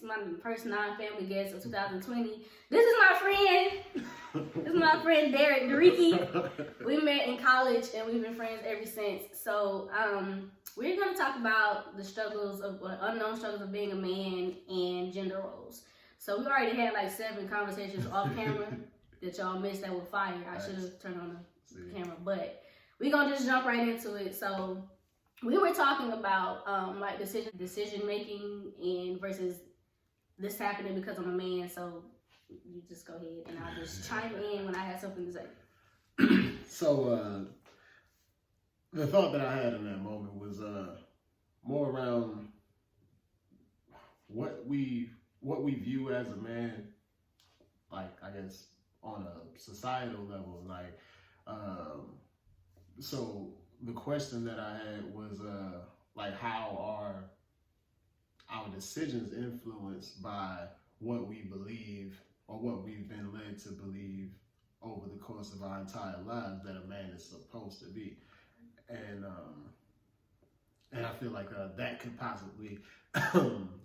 my first non-family guest of 2020. This is my friend. This is my friend Derek Deriki. We met in college and we've been friends ever since. So we're gonna talk about the struggles of unknown struggles of being a man and gender roles. So we already had like 7 conversations off camera that y'all missed that were fire. I should have turned on the camera, but we're gonna just jump right into it. So we were talking about like decision making and versus this happening because I'm a man. So you just go ahead and I'll just chime in when I have something to say. So the thought that I had in that moment was more around what we view as a man, like I guess on a societal level, like so the question that I had was like how are our decisions influenced by what we believe or what we've been led to believe over the course of our entire lives that a man is supposed to be, and I feel like that could possibly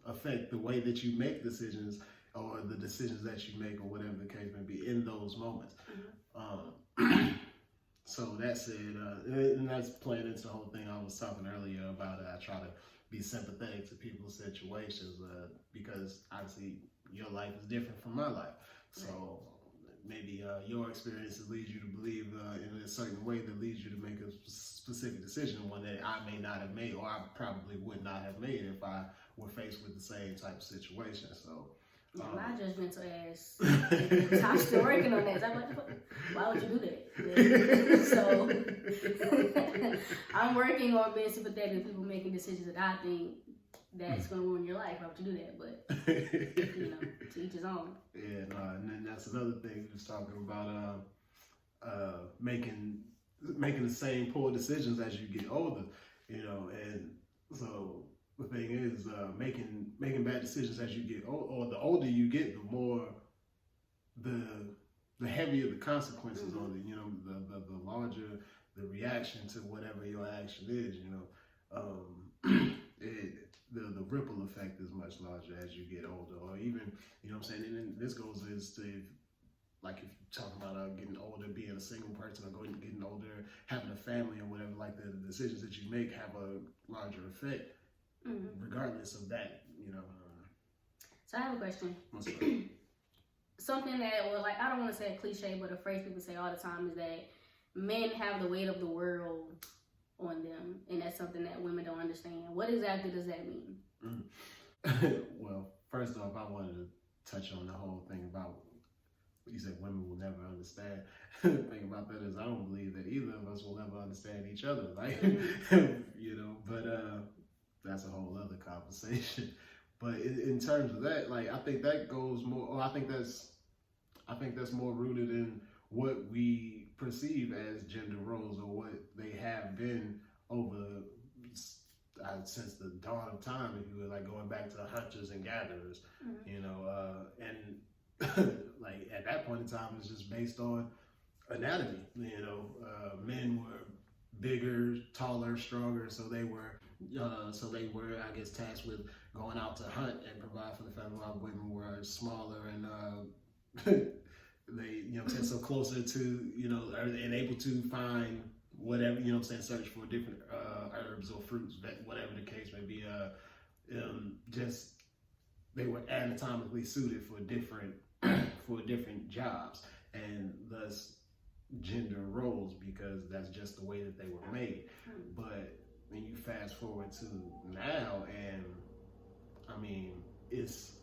affect the way that you make decisions or the decisions that you make or whatever the case may be in those moments. So that said, and that's playing into the whole thing I was talking earlier about. I try to be sympathetic to people's situations because obviously your life is different from my life. So maybe your experiences lead you to believe in a certain way that leads you to make a specific decision, one that I may not have made or I probably would not have made if I were faced with the same type of situation. So my judgmental ass. I'm still working on that. I'm like, why would you do that? So I'm working on being sympathetic to people making decisions that I think that's going to ruin your life. Why would you do that? But you know, to each his own. Yeah, and then that's another thing we was talking about. Making the same poor decisions as you get older, you know, and so. The thing is, making bad decisions as you get old, or the older you get, the more the heavier the consequences on it. You know, the larger the reaction to whatever your action is. You know, the ripple effect is much larger as you get older, or even you know what I'm saying. And then this goes as to like if you're talking about getting older, being a single person, or getting older, having a family or whatever. Like the decisions that you make have a larger effect. Regardless of that, you know. So I have a question. What's up? Something that, well, like I don't want to say a cliche, but a phrase people say all the time is that men have the weight of the world on them, and that's something that women don't understand. What exactly does that mean? Well, first off, I wanted to touch on the whole thing about you said women will never understand. The thing about that is I don't believe that either of us will ever understand each other, like you know. But that's a whole other conversation. But in terms of that, like I think that goes more. Or I think that's more rooted in what we perceive as gender roles or what they have been over since the dawn of time. If you were like going back to hunters and gatherers, you know, and like at that point in time, it's just based on anatomy. You know, men were bigger, taller, stronger, so they were, I guess, tasked with going out to hunt and provide for the family, while women were smaller and they, you know what I'm saying, so closer to, you know, and able to find whatever, you know what I'm saying, search for different herbs or fruits, whatever the case may be, just, they were anatomically suited for different jobs, and thus gender roles, because that's just the way that they were made. But when you fast forward to now, and I mean, it's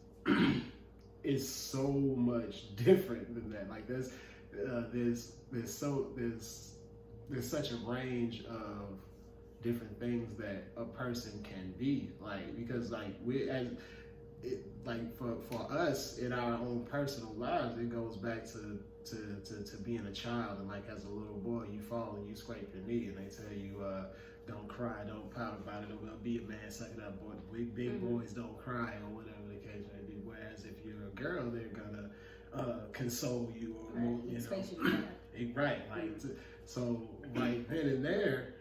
so much different than that. Like there's such a range of different things that a person can be, like, because like for us in our own personal lives, it goes back to being a child, and like as a little boy you fall and you scrape your knee and they tell you don't cry, don't pout about it, or be a man, suck it up, boy. Big boys don't cry, or whatever the case may be. Whereas if you're a girl, they're gonna console you, or you know, right? Like so, right then and there,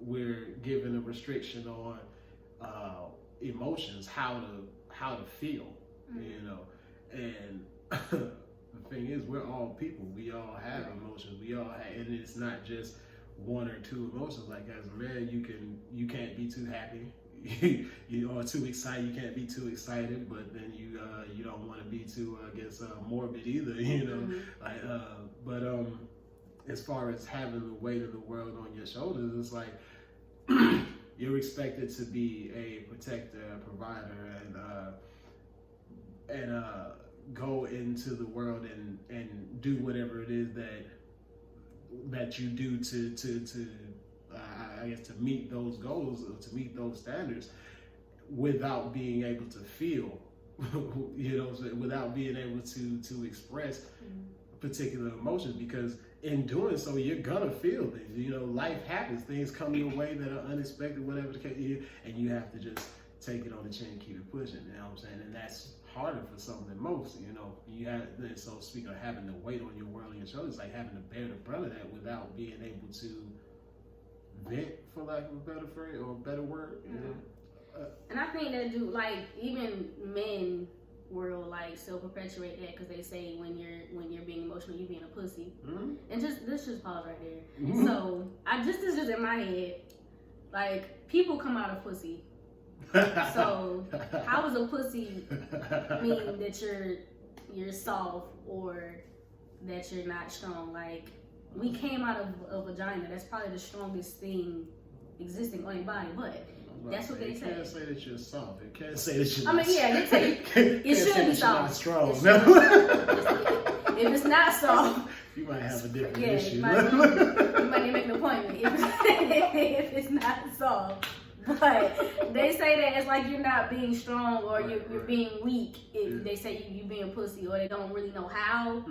we're given a restriction on emotions, how to feel, you know. And the thing is, we're all people. We all have emotions. We all have, and it's not just one or two emotions. Like as a man, you can't be too happy. You are too excited. You can't be too excited, but then you don't want to be too morbid either. You know, like but as far as having the weight of the world on your shoulders, it's like you're expected to be a protector, a provider, and go into the world and do whatever it is that you do to I guess to meet those goals or to meet those standards without being able to feel, you know, without being able to express particular emotions, because in doing so you're gonna feel things. You know, life happens, things come your way that are unexpected, whatever the case is, and you have to just take it on the chin and keep it pushing. You know what I'm saying? And that's harder for some than most. You know, you have, so speaking of having the weight on your world on your shoulders, like having to bear the brunt of that without being able to vent, for lack of a better phrase or a better word. You know? And I think that even men will like still perpetuate that, because they say when you're being emotional, you're being a pussy. And let's just pause right there. So this is just in my head. Like, people come out of pussy. So how does a pussy mean that you're soft or that you're not strong? Like, we came out of a vagina. That's probably the strongest thing existing on your body, but that's what they say. You can't say that you're soft. You can't say that you're I mean, yeah, they say it should be soft. Strong. If it's not soft, you might have a different yeah, issue. you might need to make an appointment if it's not soft. But they say that it's like you're not being strong or you're being weak if they say you're being pussy, or they don't really know how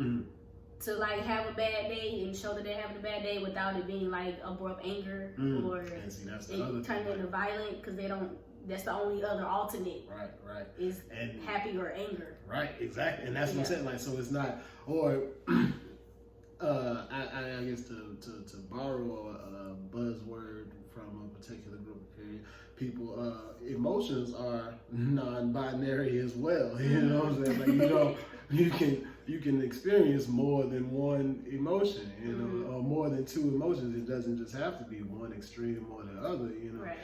to like have a bad day and show that they're having a bad day without it being like abrupt anger or it turning into violent, because they don't. That's the only other alternate. Right. Is happy or anger. Right, exactly, and that's what I'm saying. Like, so it's not, or I guess to borrow a buzzword from a particular group of people, emotions are non-binary as well. You know what I'm saying? Like, you can experience more than one emotion, you know, or more than two emotions. It doesn't just have to be one extreme or the other, you know. Right.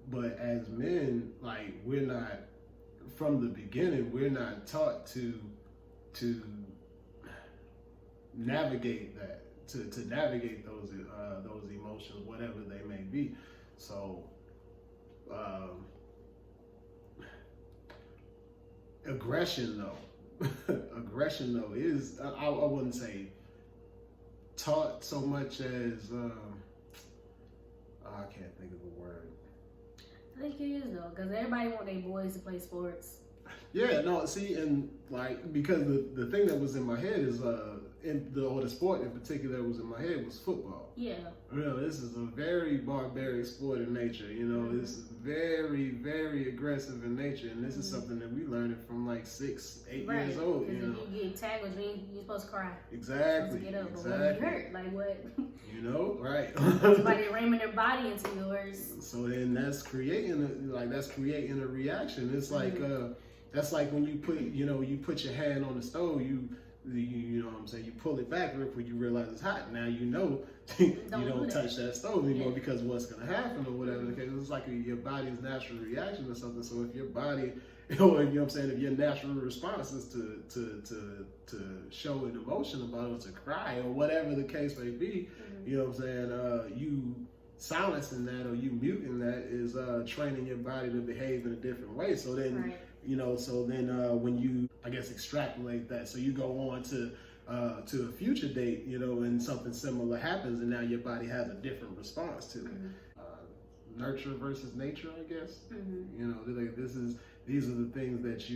But as men, like, we're not, from the beginning, we're not taught to navigate that, to navigate those emotions, whatever they may be. So aggression though is, I wouldn't say taught so much as I can't think of a word. I think it is though, because everybody want their boys to play sports. Yeah, no, see, and like, because the thing that was in my head is the sport in particular that was in my head was football. Yeah. You know, this is a very barbaric sport in nature. You know, this is very, very aggressive in nature, and this is something that we learned from like 6, 8 years old. You know, if you get tackled, you're supposed to cry. Exactly. Get up, but when you hurt, like what? You know, right? Somebody ramming their body into yours. So then that's creating a reaction. It's like that's like when you put your hand on the stove, you know what I'm saying, you pull it back real quick, you realize it's hot. Now you know you don't touch that stove anymore because what's gonna happen or whatever the case. It's like your body's natural reaction or something. So if your body, you know what I'm saying, if your natural response is to show an emotion about it, to cry or whatever the case may be, you know what I'm saying, you silencing that or you muting that is training your body to behave in a different way. So then you know, when you, I guess, extrapolate that, so you go on to a future date, you know, and something similar happens, and now your body has a different response to it. Nurture versus nature, I guess. You know, these are the things that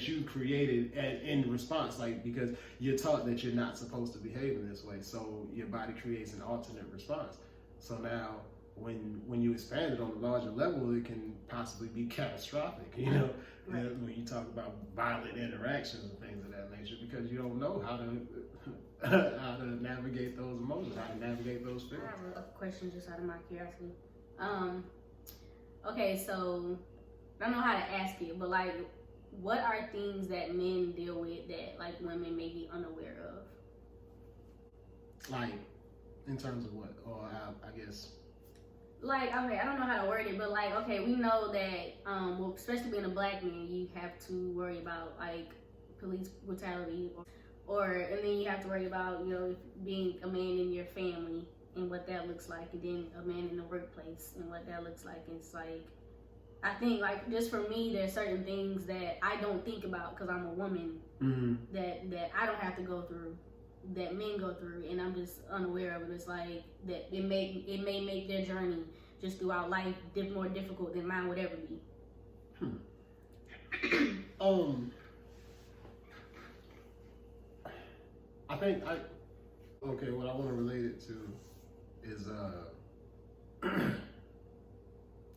you created in response, like, because you're taught that you're not supposed to behave in this way, so your body creates an alternate response. So now, when you expand it on a larger level, it can possibly be catastrophic, you know, when you talk about violent interactions and things of that nature, because you don't know how to navigate those emotions, how to navigate those feelings. I have a question just out of my curiosity. Okay, so I don't know how to ask it, but like, what are things that men deal with that like women may be unaware of? Like, in terms of what? Or I guess. Like, okay, I don't know how to word it, but like, okay, we know that, well, especially being a black man, you have to worry about like police brutality, and then you have to worry about, you know, being a man in your family and what that looks like, and then a man in the workplace and what that looks like. It's like, I think like just for me, there's certain things that I don't think about because I'm a woman, that I don't have to go through, that men go through, and I'm just unaware of it. It's like that it may make their journey just throughout life more difficult than mine would ever be. I think what I want to relate it to is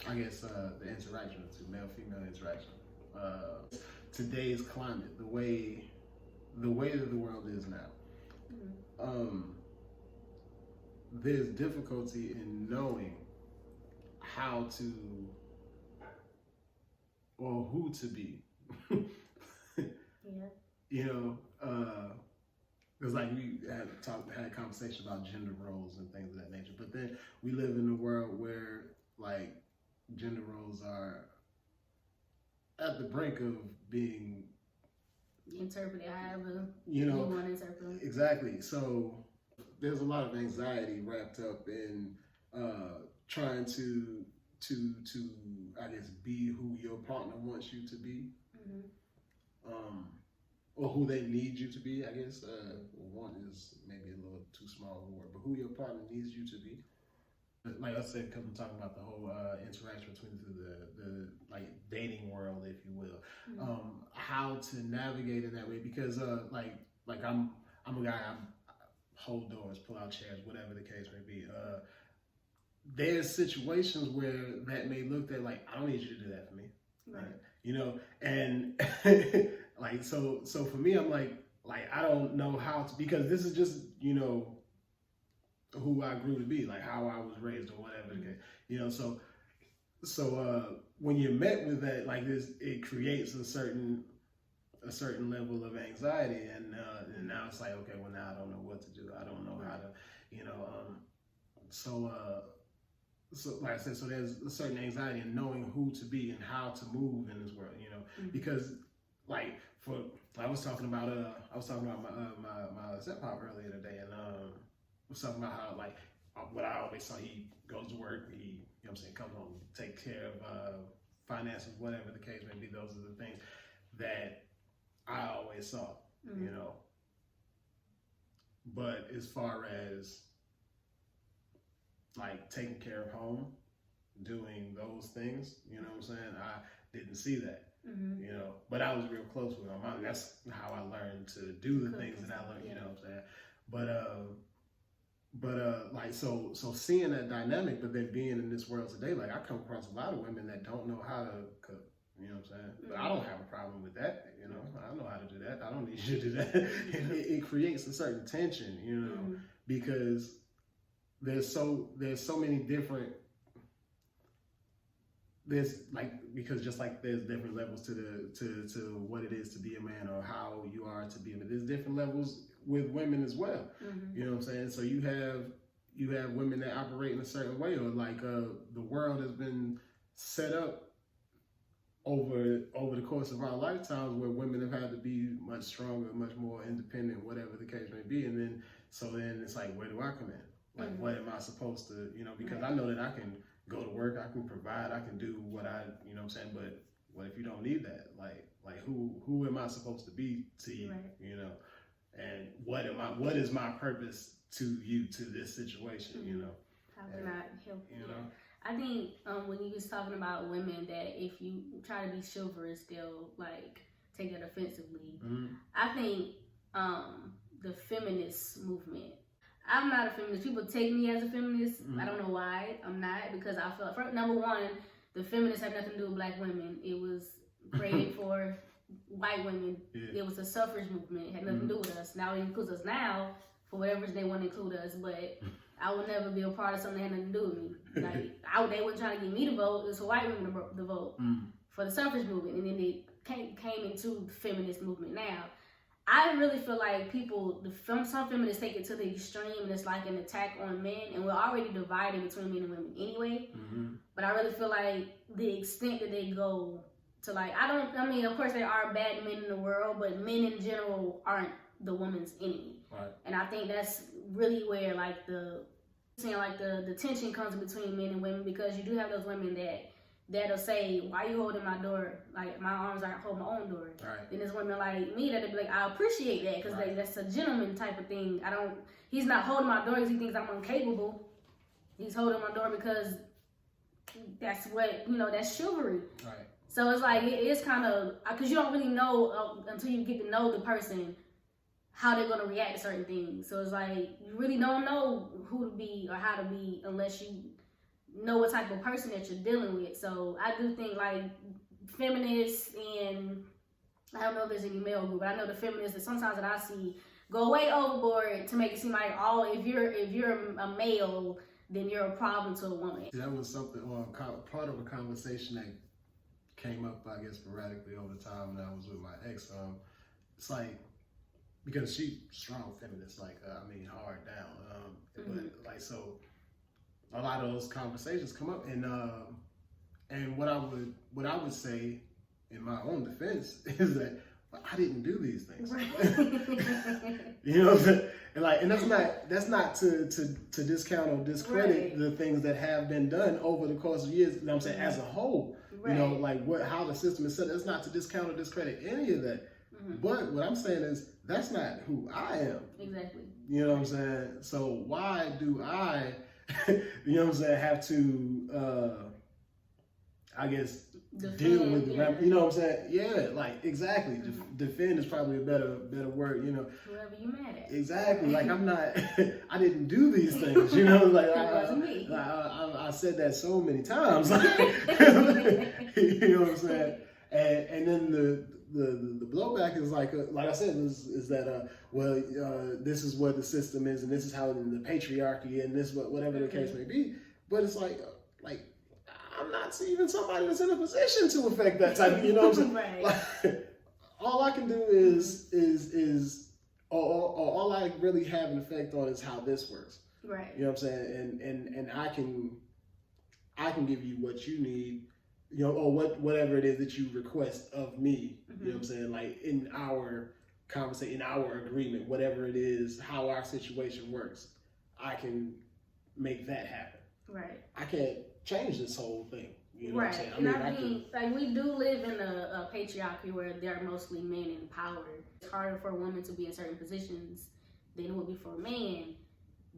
I guess the interaction, to male-female interaction. Today's climate, the way that the world is now. There's difficulty in knowing how to or who to be. Yeah. You know, because like we had a conversation about gender roles and things of that nature, but then we live in a world where like gender roles are at the brink of being interpreted however you want to interpret them. Exactly. So there's a lot of anxiety wrapped up in trying to I guess be who your partner wants you to be, or who they need you to be. I guess want is maybe a little too small of a word, but who your partner needs you to be. Like I said, because I'm talking about the whole interaction between the like dating world, if you will, how to navigate in that way. Because like I'm a guy. I hold doors, pull out chairs, whatever the case may be. There's situations where that may look at like, I don't need you to do that for me, right? You know, and like so for me, I'm like I don't know how to, because this is just, you know, who I grew to be, like how I was raised or whatever the case, you know. So when you're met with that like this, it creates a certain level of anxiety, and now it's like, okay, well, now I don't know what to do. I don't know how to, you know. So like I said, so there's a certain anxiety in knowing who to be and how to move in this world, you know, because like I was talking about my stepfather earlier today, and was talking about how like what I always saw, he goes to work, he, you know what I'm saying, comes home, take care of finances, whatever the case may be. Those are the things that I always saw, you know. But as far as like taking care of home, doing those things, you know what I'm saying, I didn't see that, you know. But I was real close with my mom. That's how I learned to do the things that I learned, you know what I'm saying. But like so seeing that dynamic, but then being in this world today, like I come across a lot of women that don't know how to cook. You know what I'm saying? But I don't have a problem with that. You know, I know how to do that. I don't need you to do that. It creates a certain tension, you know, because there's so many different. Because just like there's different levels to what it is to be a man, or how you are to be a man. There's different levels with women as well. You know what I'm saying? So you have women that operate in a certain way, or like the world has been set up over the course of our lifetimes where women have had to be much stronger, much more independent, whatever the case may be. And then it's like, where do I come in? Like, what am I supposed to, you know, because I know that I can go to work, I can provide, I can do what I, you know what I'm saying? But what if you don't need that? Like who am I supposed to be to you, you know? And what is my purpose to you, to this situation, you know? How can I help you? know? I think when you was talking about women, that if you try to be chivalrous, they'll like take it offensively. I think the feminist movement. I'm not a feminist. People take me as a feminist. I don't know why I'm not, because I feel like, number one, the feminists have nothing to do with black women. It was created for white women. It was a suffrage movement. It had nothing to do with us. Now it includes us now for whatever they want to include us, but I would never be a part of something that had nothing to do with me. Like, they weren't trying to get me to vote. It was for white women to vote for the suffrage movement. And then they came into the feminist movement now. I really feel like some feminists take it to the extreme and it's like an attack on men. And we're already divided between men and women anyway. But I really feel like the extent that they go to, like, of course there are bad men in the world, but men in general aren't the woman's enemy. Right. And I think that's really where like the tension comes between men and women, because you do have those women that'll say, why you holding my door? Like, my arms aren't holding my own door. Right. Then there's women like me that'll be like, I appreciate that, because that's a gentleman type of thing. He's not holding my door because he thinks I'm incapable. He's holding my door because that's what, that's chivalry. Right. So it's like, it's kind of, because you don't really know until you get to know the person how they're going to react to certain things. So it's like, you really don't know who to be or how to be unless you know what type of person that you're dealing with. So I do think like feminists, and I don't know if there's any male group, but I know the feminists that sometimes that I see go way overboard to make it seem like, if you're a male, then you're a problem to a woman. That was something, part of a conversation that came up, I guess, sporadically over time when I was with my ex. It's like, because she's strong feminist, like, hard down. But like, so a lot of those conversations come up, and what I would say in my own defense is that I didn't do these things. Right. You know what I'm saying? And that's not to discount or discredit the things that have been done over the course of years. You know what I'm saying? As a whole, how the system is set. That's not to discount or discredit any of that. But what I'm saying is that's not who I am. Exactly. You know what I'm saying? So why do I, you know what I'm saying, have to, I guess, deal with the you know what I'm saying? Yeah, like, exactly. Defend is probably a better word, Whoever you mad at. Exactly. Like, I'm not, I didn't do these things, like, it wasn't me. I said that so many times. You know what I'm saying? And then the blowback is like I said, is that this is what the system is, and this is how the patriarchy, and this whatever the case may be. But it's like I'm not even somebody that's in a position to affect that type. You know what I'm saying? Right. Like, all I can do is all I really have an effect on is how this works. Right. You know what I'm saying? And I can give you what you need. Or whatever it is that you request of me, you know what I'm saying? Like, in our conversation, in our agreement, whatever it is, how our situation works, I can make that happen. Right. I can't change this whole thing. You know what I'm saying? Like, we do live in a patriarchy where there are mostly men in power. It's harder for a woman to be in certain positions than it would be for a man.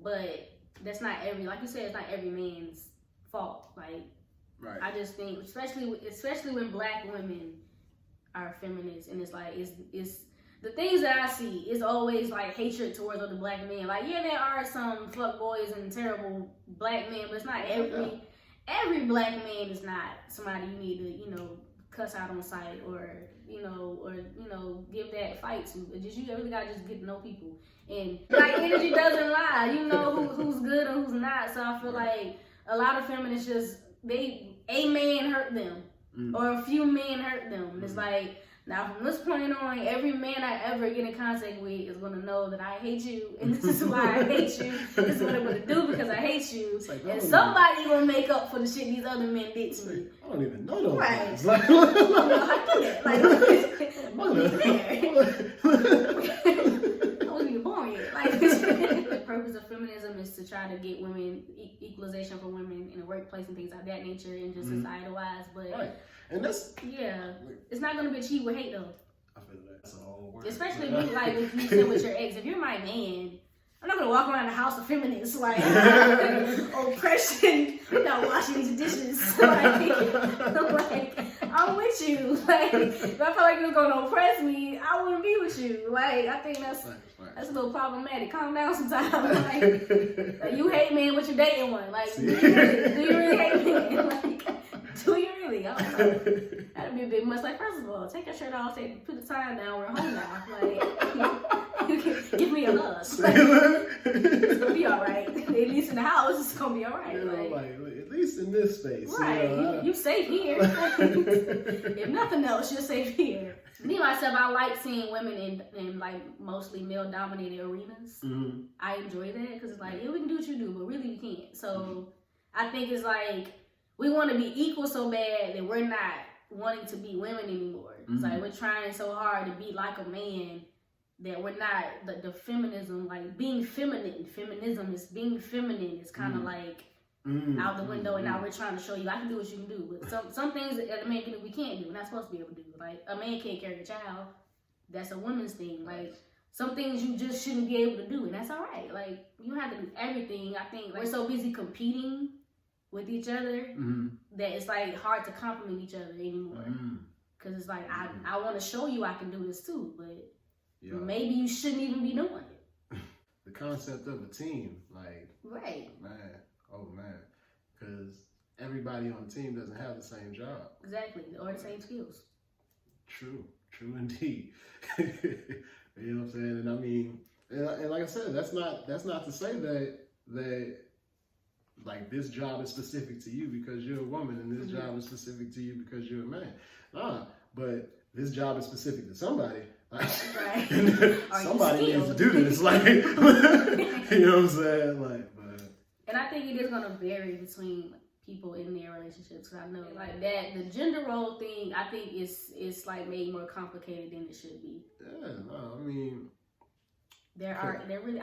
But that's not like you said, it's not every man's fault. Like, right. I just think, especially when black women are feminists, and it's like, it's the things that I see is always like hatred towards other black men. Like, yeah, there are some fuck boys and terrible black men, but it's not every black man is not somebody you need to, cuss out on sight or give that fight to. You really gotta just get to know people. And like, energy doesn't lie. You know who's good and who's not. So I feel like a lot of feminists just, a man hurt them, or a few men hurt them. And it's like, now from this point on, every man I ever get in contact with is going to know that I hate you, and this is why I hate you. This is what I'm going to do because I hate you. Like, and somebody going to make up for the shit these other men did to me. I don't even know those guys. Like, I don't know how to do that. Like, I wasn't even born yet. Like, the purpose of feminism is to try to get women, equalization for women in the workplace and things like that nature, and just societal-wise. But and that's it's not gonna be cheap with hate though. I feel that's a whole word. Especially if you sit with your ex. If you're my man, I'm not gonna walk around the house of feminists like oppression, washing these dishes. I'm with you. Like, if I felt like you were gonna oppress me, I wouldn't be with you. Like, I think that's a little problematic. Calm down sometimes. Like, you hate men, but you're dating one. Like, do you really hate men? Like, do you really? I don't know. That'd be a bit much. Like, first of all, take your shirt off, put the tie down, we're home now. Like, Give me a hug. It's gonna be all right. At least in the house, it's gonna be all right. You know, like at least in this space. Right. You know, You safe here. If nothing else, you're safe here. Me myself, I like seeing women in like mostly male dominated arenas. Mm-hmm. I enjoy that because it's like, yeah, we can do what you do, but really you can't. So I think it's like we want to be equal so bad that we're not wanting to be women anymore. It's like we're trying so hard to be like a man that we're not the feminism, like being feminine. Feminism is being feminine. It's kind of like out the window, and now we're trying to show you I can do what you can do. But some things that a man can do, we can't do. We're not supposed to be able to do. Like a man can't carry a child. That's a woman's thing. Like some things you just shouldn't be able to do, and that's all right. Like you don't have to do everything. I think we're so busy competing with each other that it's like hard to compliment each other anymore. Because it's like I want to show you I can do this too, but maybe you shouldn't even be doing it. The concept of a team, like right, man, because everybody on the team doesn't have the same job. Exactly, or the same skills. True indeed. You know what I'm saying? And I mean, and like I said, that's not to say that like this job is specific to you because you're a woman, and this job is specific to you because you're a man. Nah, but this job is specific to somebody. Like, right. Somebody needs to do this. Like, you know what I'm saying? Like, but. And I think it is gonna vary between people in their relationships. Cause I know like that the gender role thing, I think it's like made more complicated than it should be. Yeah, no, I mean. I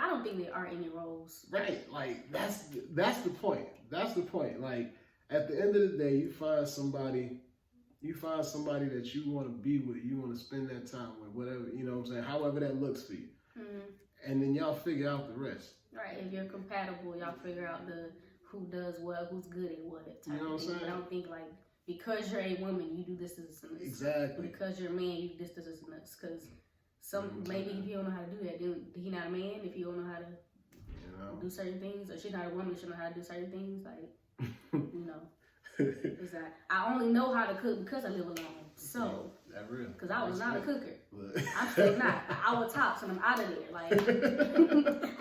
don't think there are any roles. Right, like that's the point. That's the point. Like at the end of the day, you find somebody that you want to be with, you want to spend that time with, whatever, you know what I'm saying, however that looks for you. And then y'all figure out the rest. Right, if you're compatible, y'all figure out who does what, who's good at what type you know what of I'm thing. saying? I don't think like because you're a woman, you do this and this. Exactly. Because you're a man, you do this and this. Because maybe if you don't know how to do that, then he not a man. If you don't know how to do certain things, or she's not a woman, she don't know how to do certain things. Like, you know, it's like I only know how to cook because I live alone. So, that real. Because I was not a cooker. I'm still not. I was tops and I'm out of there. Like,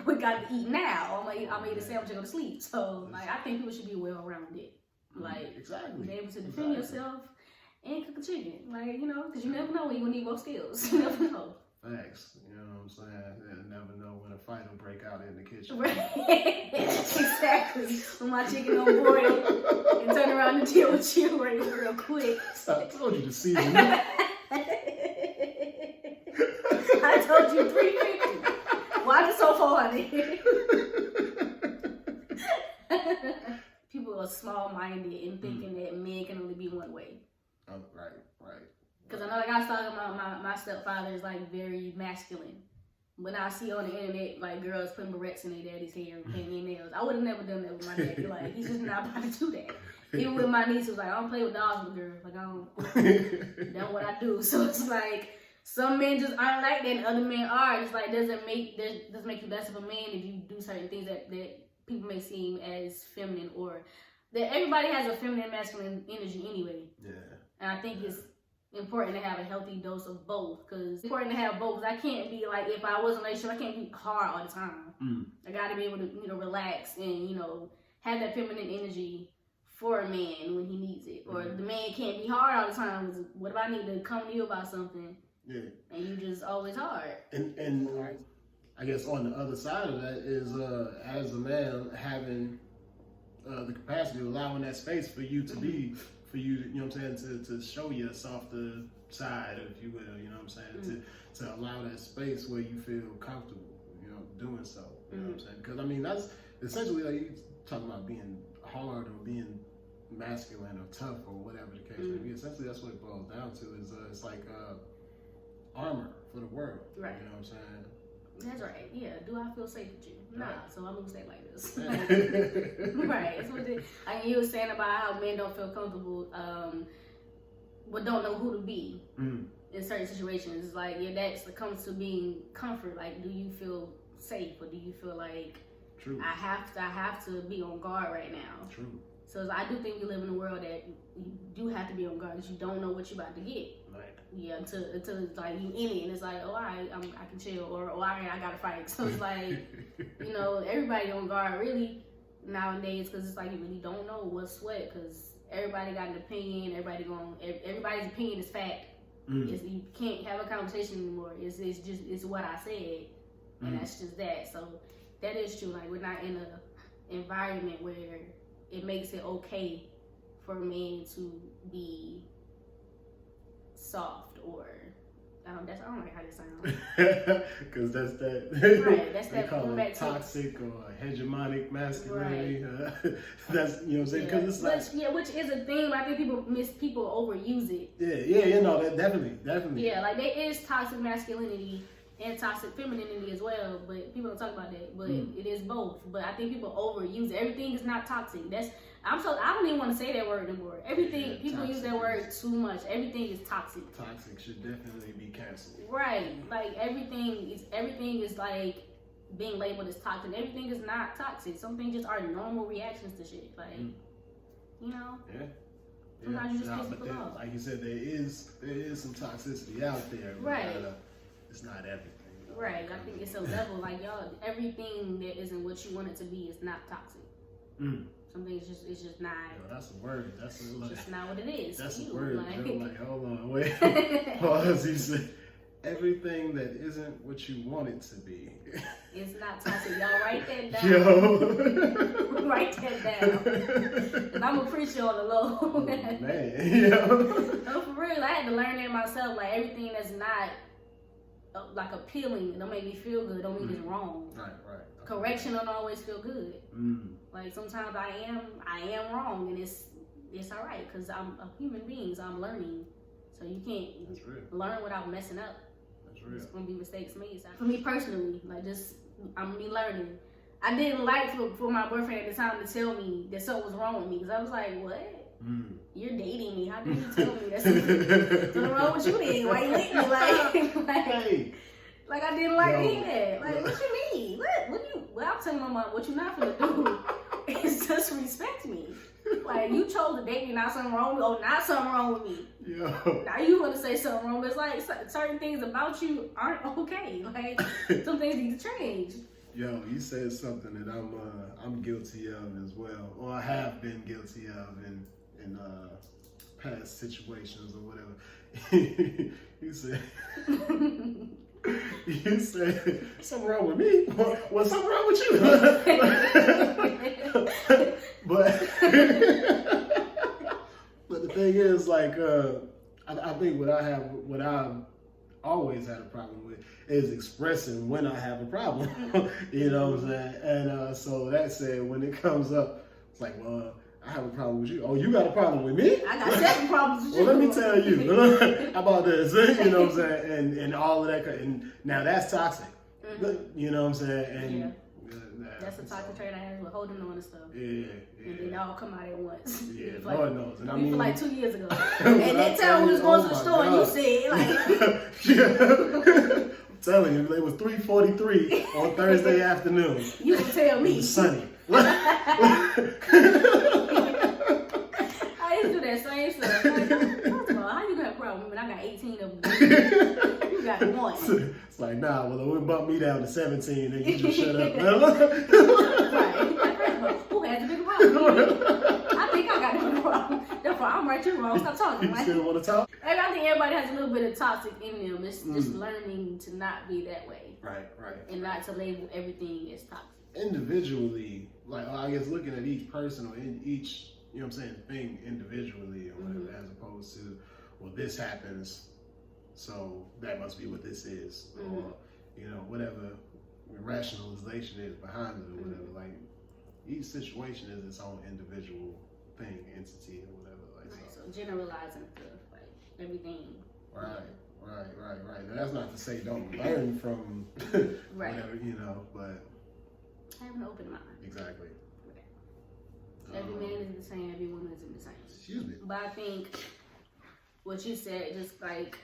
we got to eat now. I'm gonna eat a sandwich and go to sleep. So, like, I think people should be well-rounded. Like, exactly. Be able to defend yourself and cook a chicken. Like, you know, because you never know when you're going to need both skills. You never know. Facts. You know what I'm saying? You never know when a fight will break out in the kitchen. Right. Exactly. When my chicken don't boil and turn around and deal with you real quick. I told you to season it. I told you 350. Why is it so funny? People are small-minded and thinking that men can only be one way. Oh, right. Because I know, like I was talking about, my stepfather is like very masculine. When I see on the internet, like girls putting barrettes in their daddy's hair and painting their nails, I would have never done that with my daddy. Like, he's just not about to do that. Even with my niece, it was like, I don't play with dolls with girls. Like, I don't, that's what I do. So it's like, some men just aren't like that and other men are. It's like, doesn't make you less of a man if you do certain things that people may seem as feminine, or that everybody has a feminine and masculine energy anyway. Yeah. And I think it's important to have a healthy dose of both, because it's important to have both. I can't be like, if I was in a relationship, I can't be hard all the time. I got to be able to, relax and, have that feminine energy for a man when he needs it. Or the man can't be hard all the time. What if I need to come to you about something? Yeah. And you just always hard. And I guess on the other side of that is, as a man, having the capacity of allowing that space for you to be, for you, you know what I'm saying, to show your softer side, if you will, you know what I'm saying, to allow that space where you feel comfortable, doing so, you know what I'm saying? Because, I mean, that's essentially, like, you talking about being hard or being masculine or tough or whatever the case may be. Essentially, that's what it boils down to, is it's like armor for the world, right? You know what I'm saying? That's right. Yeah. Do I feel safe with you? Nah. Right. So I'm gonna stay like this. Right. That's what you were saying about how men don't feel comfortable, but don't know who to be in certain situations. It's like that comes to being comfort. Like, do you feel safe, or do you feel like True. I have to be on guard right now? True. So I do think we live in a world that you do have to be on guard, because you don't know what you're about to get. No. Right. Yeah, until it's like you in it, and it's like, oh, I can chill, or oh, I gotta fight. So it's like, you know, everybody on guard really nowadays, because it's like you really don't know what's what, because everybody got an opinion. Everybody's opinion is fact. You can't have a conversation anymore. It's what I said, and that's just that. So that is true. Like, we're not in a environment where it makes it okay for men to be soft, or I don't like how this sounds. Because that's that. Right, that's they that call it too. toxic or hegemonic masculinity. Right. That's, you know what I'm saying? Because it's like, which is a thing. I think people overuse it. Yeah, you know, that definitely. Yeah, like there is toxic masculinity and toxic femininity as well, but people don't talk about that. But it is both. But I think people overuse it. Everything is not toxic. I don't even want to say that word anymore. Everything, people use that word too much. Everything is toxic. Toxic should definitely be canceled. Right. Like everything is like being labeled as toxic. Everything is not toxic. Some things just are normal reactions to shit. Like, you know? Yeah. Sometimes you just piss people off. Like you said, there is some toxicity out there. Right. It's not everything. Right. I think it's a level, like, y'all, everything that isn't what you want it to be is not toxic. Something it's just not. Yo, that's a word. That's just not what it is. That's a word. Like, hold on, wait. Pause. He said, everything that isn't what you want it to be. It's not toxic. Y'all write that down. Yo. Write that down. And I'm a preacher on the low. Oh, man. Yo. No, for real. I had to learn that myself. Like, everything that's not like appealing, it don't make me feel good, don't mean it's wrong. Right. Correction don't always feel good. Like, sometimes I am wrong, and it's all right, because I'm a human being, so I'm learning. So you can't learn without messing up. That's real. There's gonna be mistakes made. So for me personally, like, I'm me learning. I didn't like for my boyfriend at the time to tell me that something was wrong with me, because I was like, what? You're dating me. How did you tell me that's what's wrong with you then? Why you with me? Like I didn't like hearing that. Like, what you mean? Well, I'm telling my mom, what you not gonna do is just respect me. Like, you chose to date me, not something wrong with me. Oh, not something wrong with me. Yo. Now you want to say something wrong, but it's like certain things about you aren't okay. Like, some things need to change. Yo, you said something that I'm guilty of as well, or I have been guilty of in past situations or whatever. You said something wrong with me. What's something wrong with you? but the thing is, like, I think what I've always had a problem with is expressing when I have a problem. You know what I'm saying? And so that said, when it comes up, it's like, well, I have a problem with you. Oh, you got a problem with me? I got several problems with you. Well, let me tell you. How about this? You know what I'm saying? And all of that. And now that's toxic. You know what I'm saying? And that's a toxic trait I have with holding on and stuff. Yeah. And then they all come out at once. Yeah, like, Lord knows. And I mean, for like 2 years ago. And that time we was going to the store and you said, like... I'm telling you, it was 3:43 on Thursday afternoon. You can tell me. It was sunny. I used to do that same stuff. Like, first of all, how you gonna have a problem when I got 18 of them? You got one. It's like, nah, well, it wouldn't bump me down to 17 and you just shut up. Right. First of all, who has the bigger problem? I think I got the bigger problem. Therefore, I'm right, you're wrong. Stop talking. You still want to talk? And I think everybody has a little bit of toxic in them. It's just learning to not be that way. Right. And not to label everything as toxic. Individually, like, I guess looking at each person or in each, you know what I'm saying, thing individually or whatever, as opposed to, well, this happens, so that must be what this is, or, you know, whatever rationalization is behind it or whatever. Like, each situation is its own individual thing, entity, or whatever. Like, right, so generalizing stuff, like everything. Right. Now, that's not to say don't learn from whatever, you know, but have an open mind. Exactly. Every man isn't the same, every woman isn't the same. Excuse me. But I think what you said, just like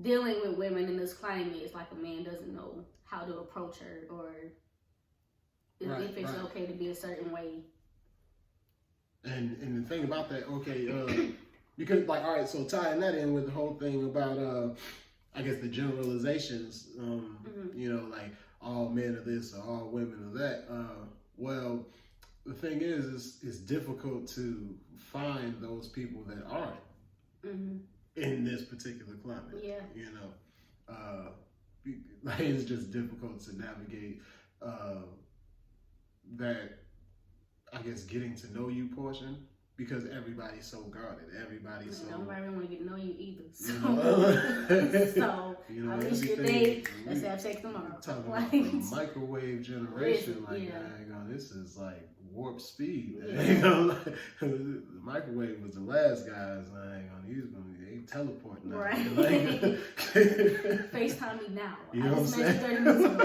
dealing with women in this climate, is like a man doesn't know how to approach her, or if it's okay to be a certain way. And the thing about that, Because, like, all right, so tying that in with the whole thing about, I guess, the generalizations, you know, like all men are this or all women are that. Well, the thing is it's difficult to find those people that aren't in this particular climate. Yeah. You know, like it's just difficult to navigate that, I guess, getting to know you portion. Because everybody's so guarded. Everybody's so... Nobody really want to get to know you either. So, You know? so you know, I wish you date. Let's have sex tomorrow. Talking like, about the microwave generation, like, yeah. man, this is like warp speed. Yeah. You know, the microwave was the last guys. They teleporting now. Right. Like, FaceTime me now. You know what I'm saying? 30 minutes ago.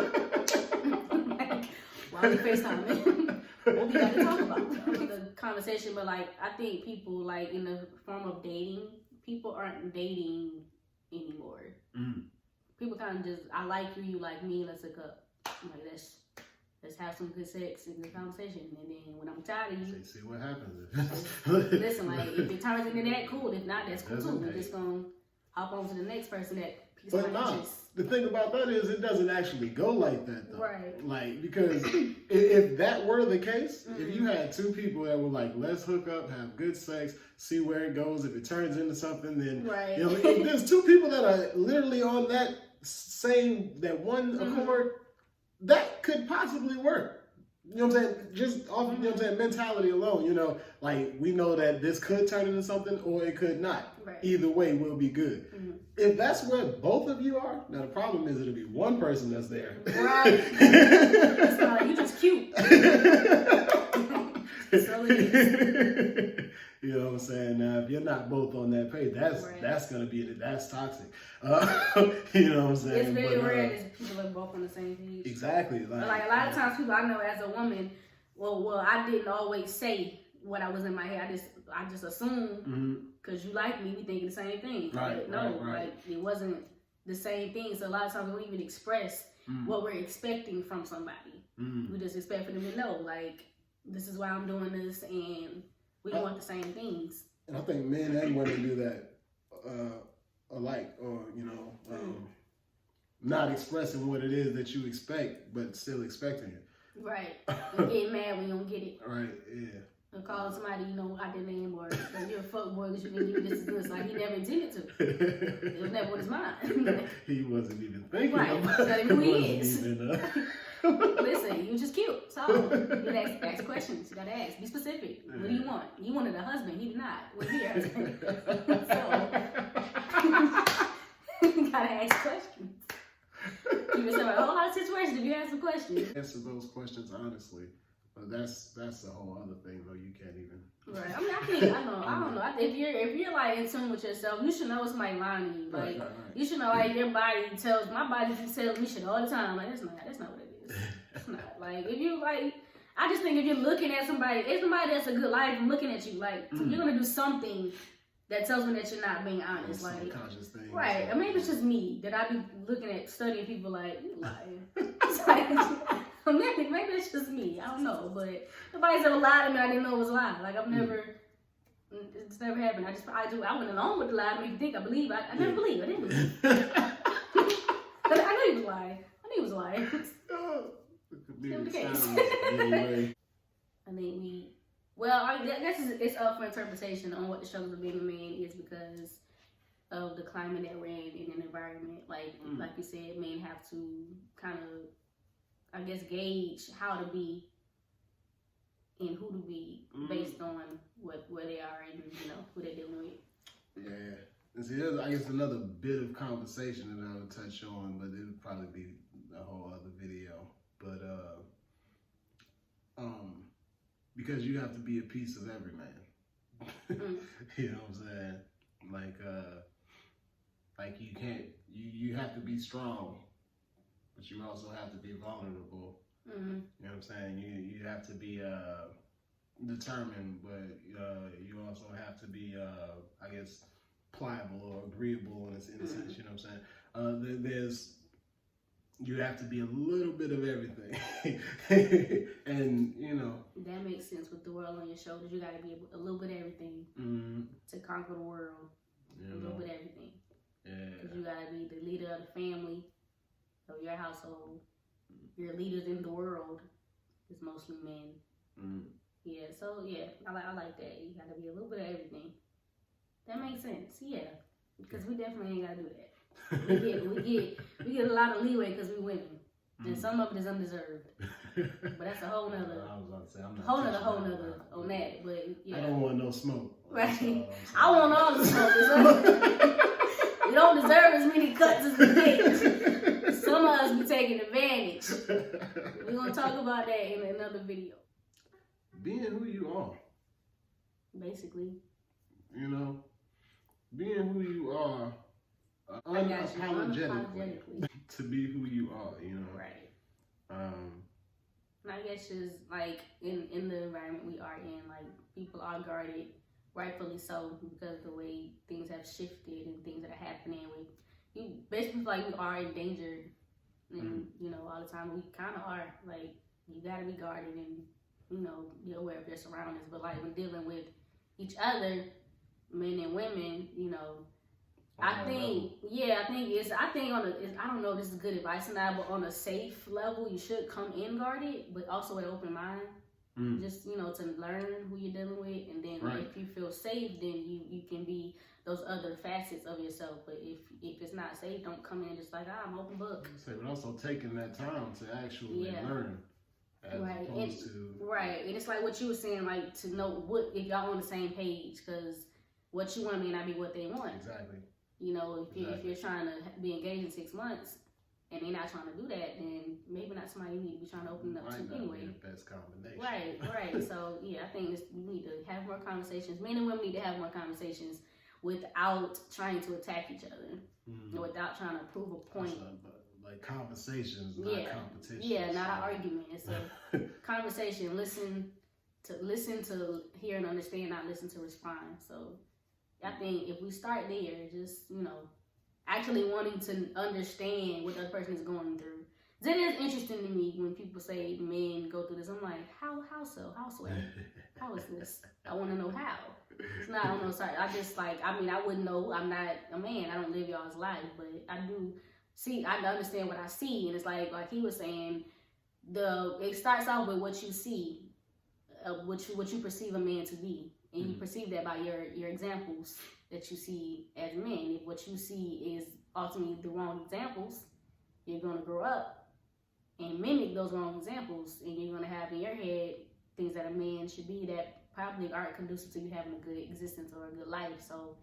Like, why are we FaceTiming? What we got to talk about? The conversation, but like, I think people, like, in the form of dating, people aren't dating anymore. People kind of just, I like you, you like me, let's hook up. Like, let's have some good sex and good conversation, and then when I'm tired of you, see what happens. listen, like, if it turns into that, cool. If not, that's cool too. We're just gonna hop on to the next person that piques my interest. The thing about that is it doesn't actually go like that, though. Right. Like, because if that were the case, if you had two people that were like, let's hook up, have good sex, see where it goes, if it turns into something, then, right. You know, if there's two people that are literally on that one accord, that could possibly work. You know what I'm saying? Just off, you know what I'm saying, mentality alone, you know, like, we know that this could turn into something or it could not. Right. Either way will be good. If that's where both of you are, now the problem is it'll be one person that's there. Right. It's not like you just cute. So it is. You know what I'm saying? Now, if you're not both on that page, that's toxic. You know what I'm saying? It's very rare that people are both on the same page. Exactly. Like a lot of times, people I know as a woman, well, I didn't always say what I was in my head. I just assumed because you like me, we thinking the same thing. Right. But no, right. like it wasn't the same thing. So a lot of times we don't even express what we're expecting from somebody. We just expect for them to know, like, this is why I'm doing this, and we want the same things. And I think men and women do that alike, or, you know, not expressing what it is that you expect, but still expecting it. Right. And getting mad when you don't get it. Right, yeah. Or calling somebody, you know, out their name, or you're a fuck boy because you didn't give me this and this. Like, he never intended to. It was never on his mind. He wasn't even thinking right. about it. That's who he is. Even, Listen, you just cute. So, you gotta ask questions. You gotta ask. Be specific. What do you want? You wanted a husband. He did not. What did he ask? So, you gotta ask questions. You can say a whole lot of situations if you ask some questions. Answer those questions honestly. But that's a whole other thing, though. You can't even. Right. I mean, I don't know. If you're like in tune with yourself, you should know somebody lying to you. Like, right. You should know, like, your body tells, my body tells me shit all the time. Like, that's not what it is. It's not. Like, if you, like, I just think if you're looking at somebody, if somebody that's a good life looking at you, like, you're gonna do something that tells me that you're not being honest. Like, subconscious thing. Right. Or maybe it's just me that I be looking at, studying people like, you lying. It's like, maybe it's just me. I don't know. But nobody's ever lied to me. I didn't know it was a lie. Like, it's never happened. I went along with the lie to make you think I believe. I never believed. I didn't believe. But I knew he was lying. He was lying. Still the case. I think I guess it's up for interpretation on what the struggles of being a man is because of the climate that we're in an environment. Like you said, men have to kind of, I guess, gauge how to be and who to be based on where they are and, you know, who they're dealing with. Yeah. And see, there's, I guess, another bit of conversation that I would touch on, but it would probably be a whole other video. But because you have to be a piece of every man. You know what I'm saying? Like you can't, you have to be strong, but you also have to be vulnerable. You know what I'm saying? You have to be determined, but you also have to be, I guess, pliable or agreeable in a sense. You know what I'm saying? you have to be a little bit of everything. And, you know. That makes sense with the world on your shoulders. You got to be a little bit of everything to conquer the world. A little bit of everything. Yeah. Because you got to be the leader of the family, of your household. Your leaders in the world is mostly men. Yeah, so yeah, I like that. You got to be a little bit of everything. That makes sense. Yeah. Because we definitely ain't got to do that. We get a lot of leeway because we women, and some of it is undeserved. But that's a whole nother. I was about to say, I'm not whole nother on that. But yeah, I don't want no smoke. Right. I want all the smoke. We don't deserve as many cuts as we get. Some of us be taking advantage. We're gonna talk about that in another video. Being who you are. Basically. You know, being who you are. Unapologetically to be who you are, you know. Right. And I guess just like in the environment we are in, like people are guarded, rightfully so, because of the way things have shifted and things that are happening. You basically feel like we are in danger, and you know, all the time we kind of are. Like you gotta be guarded and you know be aware of your surroundings. But like when dealing with each other, men and women, you know. I think I don't know if this is good advice or not, but on a safe level, you should come in guarded, but also with an open mind. Just, you know, to learn who you're dealing with, and then if you feel safe, then you can be those other facets of yourself. But if it's not safe, don't come in just like, I'm open book. But also taking that time to actually learn. As opposed to... Right, and it's like what you were saying, like to know what if y'all on the same page, because what you want may not be what they want. Exactly. You know, if you're trying to be engaged in 6 months and they're not trying to do that, then maybe not somebody you need to be trying to open up to anyway. Be the best combination. Right. So yeah, I think we need to have more conversations. Men and women need to have more conversations without trying to attack each other, without trying to prove a point. Like conversations, not competition. Yeah, not an argument. It's a conversation. Listen to hear and understand, not listen to respond. So. I think if we start there, just, you know, actually wanting to understand what the other person is going through. It is interesting to me when people say men go through this. I'm like, how so? How so? How is this? I want to know how. It's not, I don't know, sorry. I wouldn't know. I'm not a man. I don't live y'all's life. But I do see, I understand what I see. And it's like he was saying, it starts off with what you see, what you perceive a man to be. And you perceive that by your examples that you see as men. If what you see is ultimately the wrong examples, you're going to grow up and mimic those wrong examples. And you're going to have in your head things that a man should be that probably aren't conducive to you having a good existence or a good life. So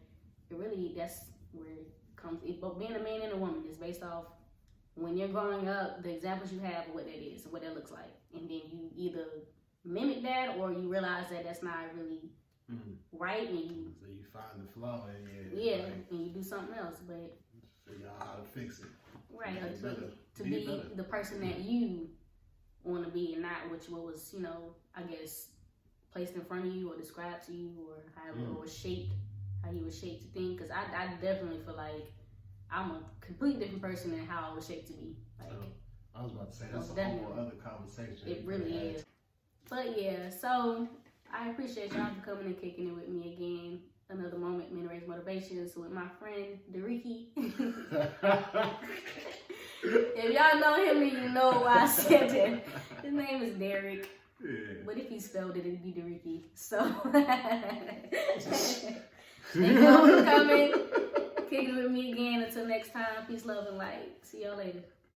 that's where it comes. But being a man and a woman is based off when you're growing up, the examples you have of what that is and what that looks like. And then you either mimic that or you realize that that's not really... right, and so you find the flaw in and you do something else, but figure out how to fix it. Right, to be the person that you want to be, and not what was, you know, I guess placed in front of you or described to you, or how it was shaped, how you were shaped to think. Because I definitely feel like I'm a completely different person than how I was shaped to be. Like I was about to say that's a whole other conversation. It really is. But yeah, so. I appreciate y'all for coming and kicking it with me again. Another moment, Men Raise Motivations with my friend, Deriki. If y'all know him, then you know why I said that. His name is Derek. Yeah. But if he spelled it, it'd be Deriki. So, thank y'all for coming. Kicking it with me again. Until next time, peace, love, and light. See y'all later.